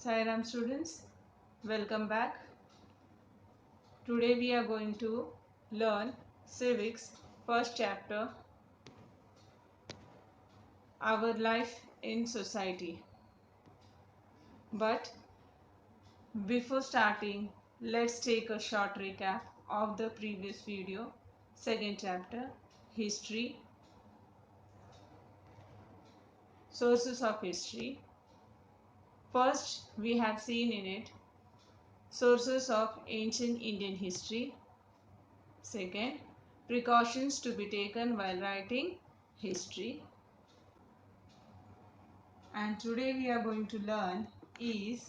Sairam students, welcome back. Today we are going to learn civics first chapter, our life in society. But before starting, let's take a short recap of the previous video. Second chapter, history, sources of history. First, we have seen in it sources of ancient Indian history. Second, precautions to be taken while writing history. And today we are going to learn is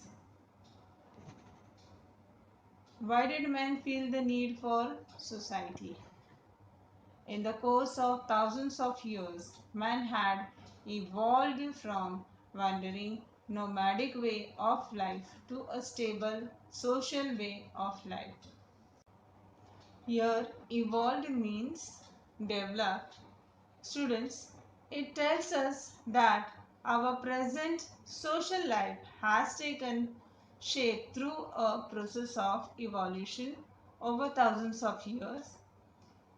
why did men feel the need for society? In the course of thousands of years, man had evolved from wandering nomadic way of life to a stable social way of life. Here, evolved means developed. Students, it tells us that our present social life has taken shape through a process of evolution over thousands of years.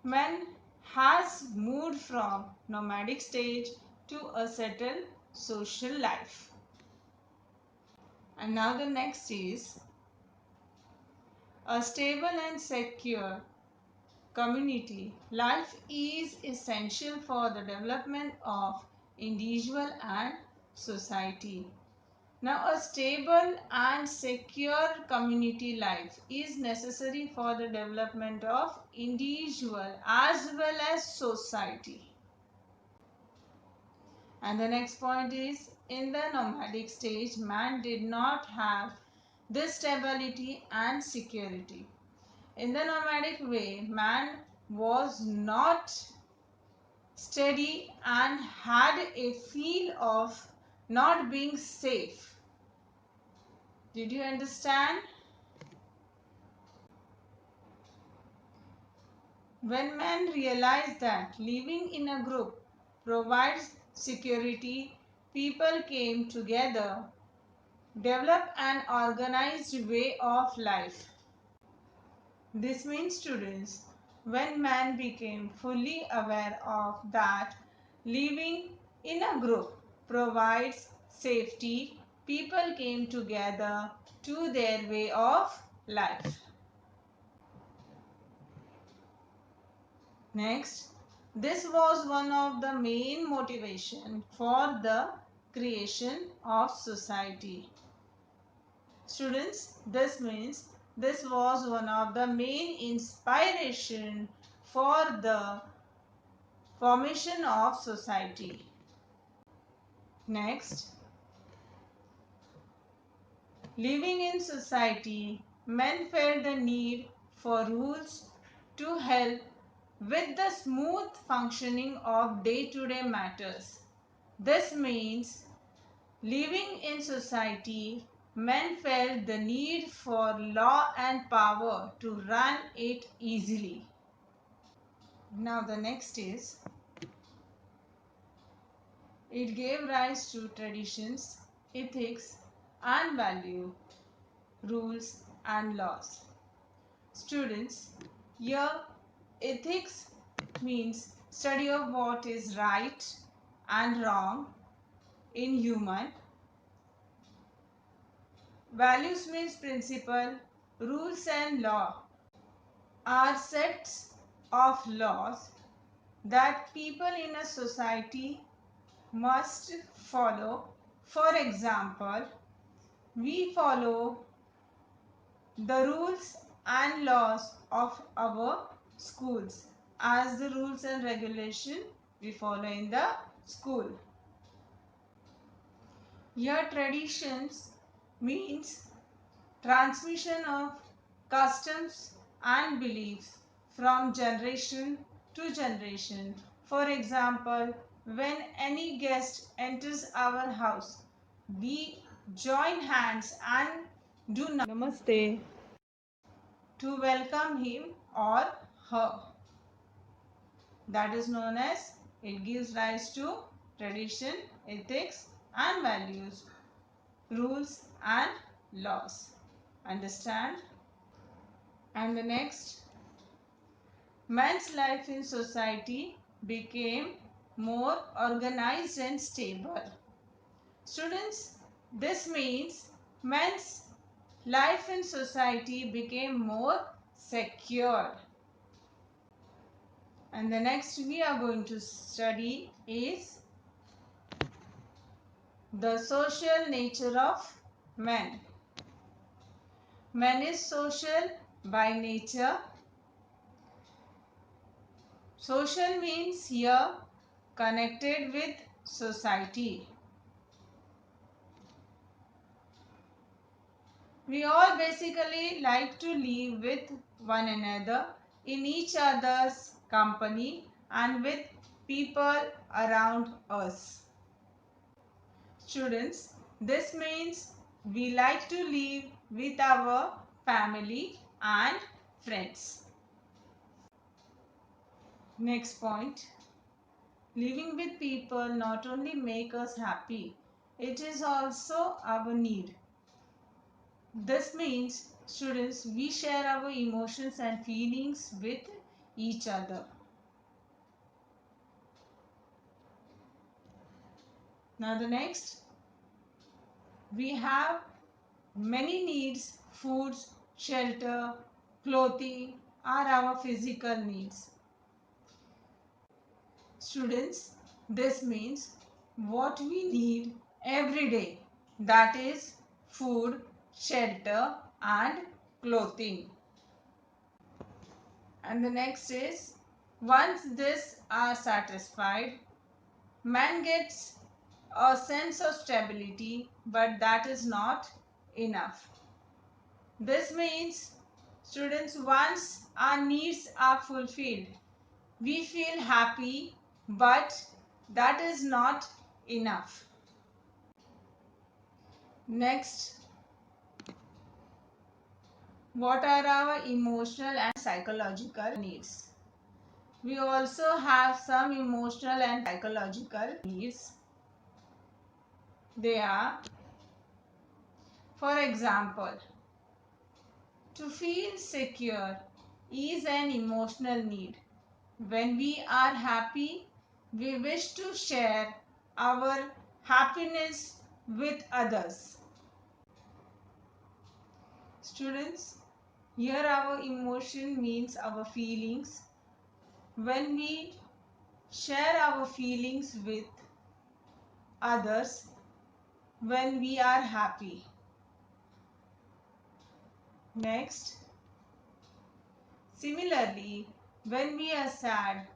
Man has moved from nomadic stage to a settled social life. And now the next is a stable and secure community life is essential for the development of individual and society. Now, a stable and secure community life is necessary for the development of individual as well as society. And the next point is, in the nomadic stage, man did not have this stability and security. In the nomadic way, man was not steady and had a feel of not being safe. Did you understand? When men realized that living in a group provides security, people came together, developed an organized way of life. This means, students, when man became fully aware of that living in a group provides safety, people came together to their way of life. Next, this was one of the main motivation for the creation of society. Students, this means this was one of the main inspiration for the formation of society. Next, living in society, men felt the need for rules to help with the smooth functioning of day-to-day matters. This means living in society, men felt the need for law and power to run it easily. Now the next is, it gave rise to traditions, ethics and value, rules and laws. Students, here ethics means study of what is right and wrong in human. Values means principle, rules and law are sets of laws that people in a society must follow. For example, we follow the rules and laws of our schools as the rules and regulation we follow in the school. Here traditions means transmission of customs and beliefs from generation to generation. For example, when any guest enters our house, we join hands and do namaste to welcome him or her. That is known as, it gives rise to tradition, ethics and values. rules and laws. Understand? And the next, man's life in society became more organized and stable. Students, this means man's life in society became more secure. And the next we are going to study is the social nature of man. Man is social by nature. Social means here connected with society. We all basically like to live with one another in each other's company and with people around us. Students, this means we like to live with our family and friends. Next point, living with people not only make us happy, it is also our need. This means, students, we share our emotions and feelings with each other. Now the next, we have many needs. Foods, shelter, clothing are our physical needs. Students, this means what we need every day, that is food, shelter and clothing. And the next is, once these are satisfied, man gets a sense of stability, but that is not enough. This means, students, once our needs are fulfilled, we feel happy, but that is not enough. Next, what are our emotional and psychological needs? We also have some emotional and psychological needs. They are, for example, to feel secure is an emotional need. When we are happy, we wish to share our happiness with others. Students, here our emotion means our feelings. When we share our feelings with others, when we are happy. Next, similarly, when we are sad,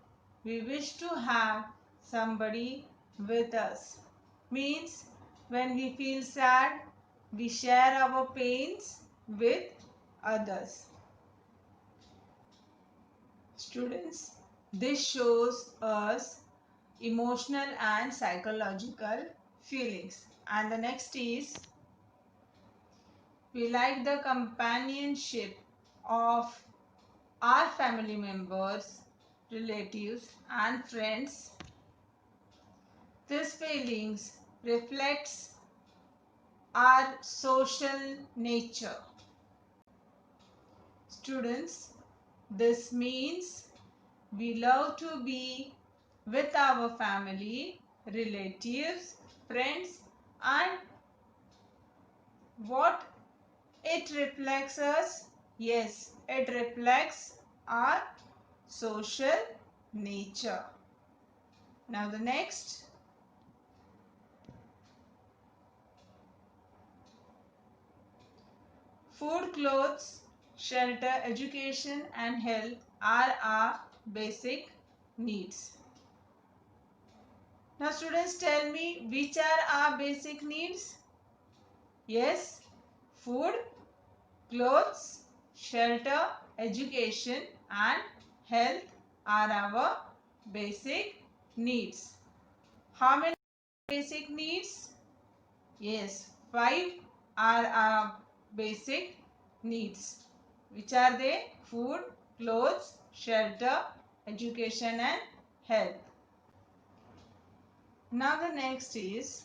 we wish to have somebody with us. Means when we feel sad, we share our pains with others. Students, this shows us emotional and psychological feelings. And the next is, we like the companionship of our family members, relatives and friends. These feelings reflects our social nature. Students, this means we love to be with our family, relatives, friends, and what it reflects us? Yes, it reflects our social nature. Now the next, food, clothes, shelter, education and health are our basic needs. Now students, tell me, which are our basic needs? Yes, food, clothes, shelter, education and health are our basic needs. How many basic needs? Yes, 5 are our basic needs. Which are they? Food, clothes, shelter, education and health. Now the next is,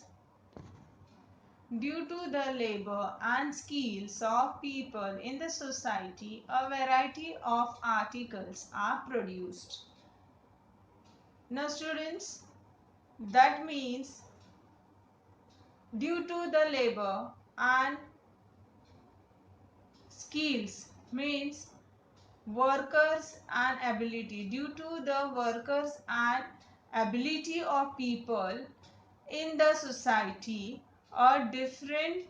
Due to the labor and skills of people in the society, a variety of articles are produced. Now students, that means due to the labor and skills means workers and ability. Due to the workers and ability of people in the society, different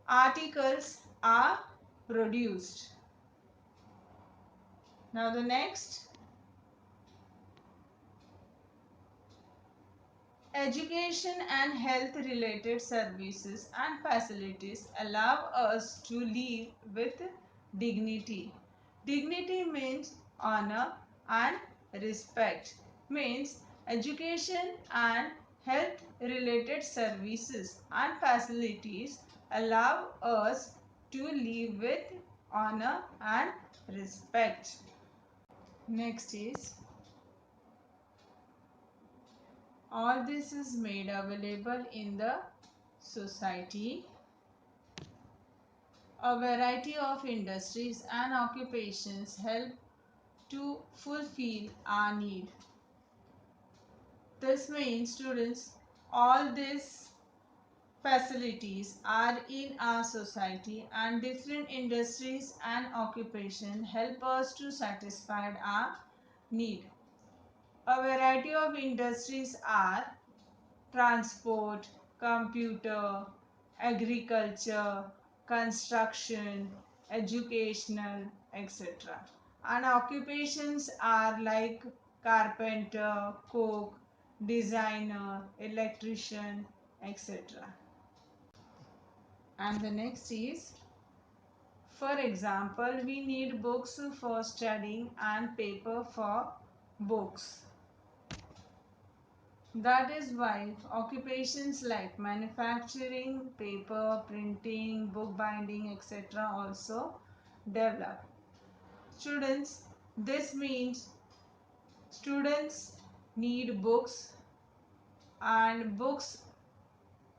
articles are produced. Now the next, education and health related services and facilities allow us to live with dignity. Dignity means honor and respect. Means education and health related services and facilities allow us to live with honor and respect. Next is, all this is made available in the society. A variety of industries and occupations help to fulfill our need. This means students, all these facilities are in our society and different industries and occupation help us to satisfy our need. A variety of industries are transport, computer, agriculture, construction, educational, etc. And occupations are like carpenter, cook, designer, electrician, etc. And the next is, for example, we need books for studying and paper for books. That is why occupations like manufacturing, paper, printing, bookbinding, etc. also develop. Students, this means students need books and books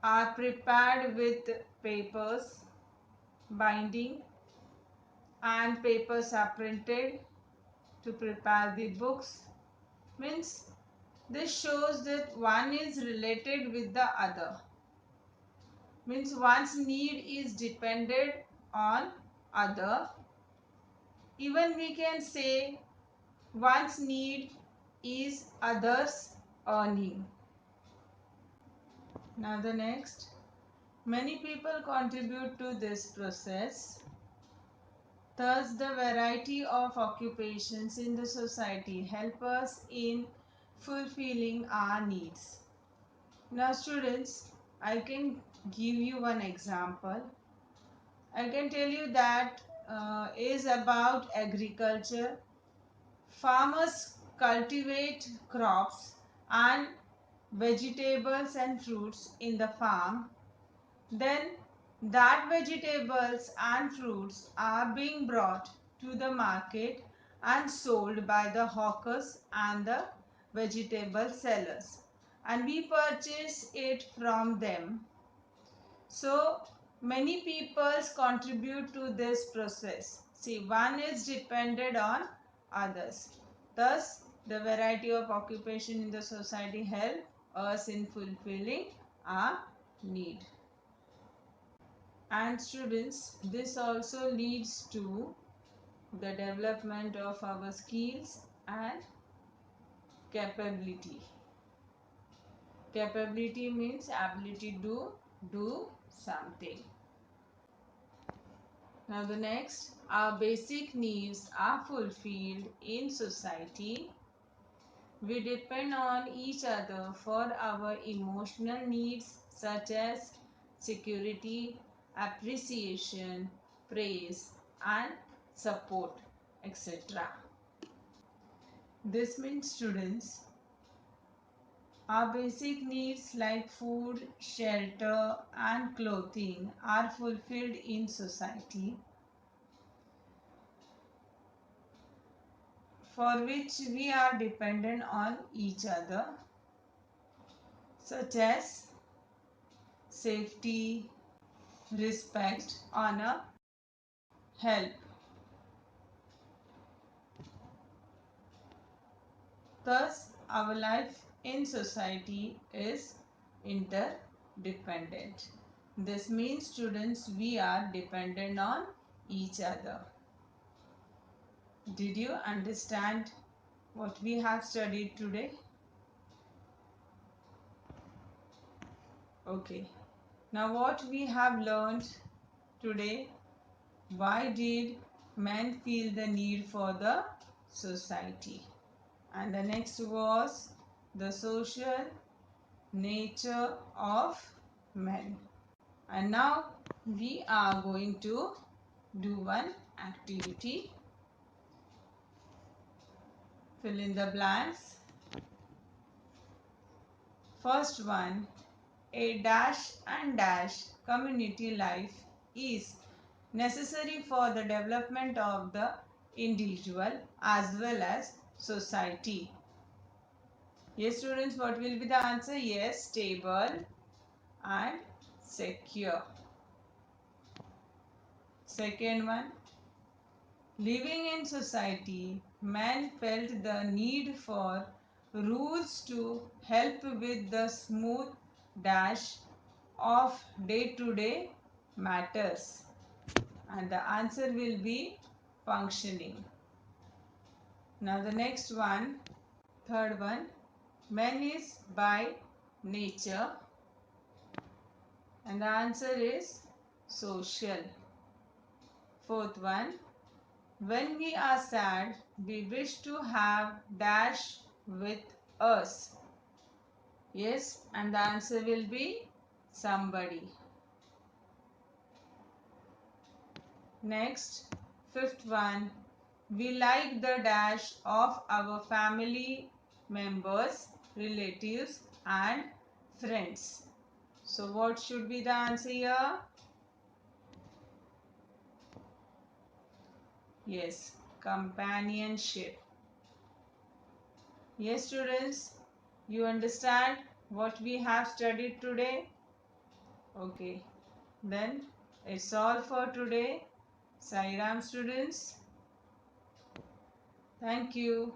are prepared with papers, binding, and papers are printed to prepare the books. Means this shows that one is related with the other. Means one's need is dependent on other. Even we can say one's need is others' earning. Now the next, many people contribute to this process. Thus the variety of occupations in the society help us in fulfilling our needs. Now students, I can give you one example. I can tell you that is about agriculture. Farmers cultivate crops and vegetables and fruits in the farm. Then that vegetables and fruits are being brought to the market and sold by the hawkers and the vegetable sellers, and we purchase it from them. So many people contribute to this process. See, one is dependent on others. Thus, the variety of occupation in the society help us in fulfilling our need. And students, this also leads to the development of our skills and capability. Capability means ability to do something. Now the next, our basic needs are fulfilled in society. We depend on each other for our emotional needs such as security, appreciation, praise and support, etc. This means students, our basic needs like food, shelter and clothing are fulfilled in society, for which we are dependent on each other, such as safety, respect, honor, help. Thus, our life in society is interdependent. This means, students, we are dependent on each other. Did you understand what we have studied today? Okay. Now, what we have learned today, why did men feel the need for the society? And the next was the social nature of men. And now we are going to do one activity. Fill in the blanks. First one, a dash and dash community life is necessary for the development of the individual as well as society. Yes, students, what will be the answer? Yes, stable and secure. Second one, living in society, man felt the need for rules to help with the smooth dash of day-to-day matters. And the answer will be functioning. Now the next one, third one, man is by nature. And the answer is social. Fourth one, when we are sad, we wish to have dash with us. Yes, and the answer will be somebody. Next, fifth one, we like the dash of our family members, relatives and friends. So what should be the answer here? Yes, companionship. Yes, students, you understand what we have studied today? Okay, then it's all for today. Sai Ram, students. Thank you.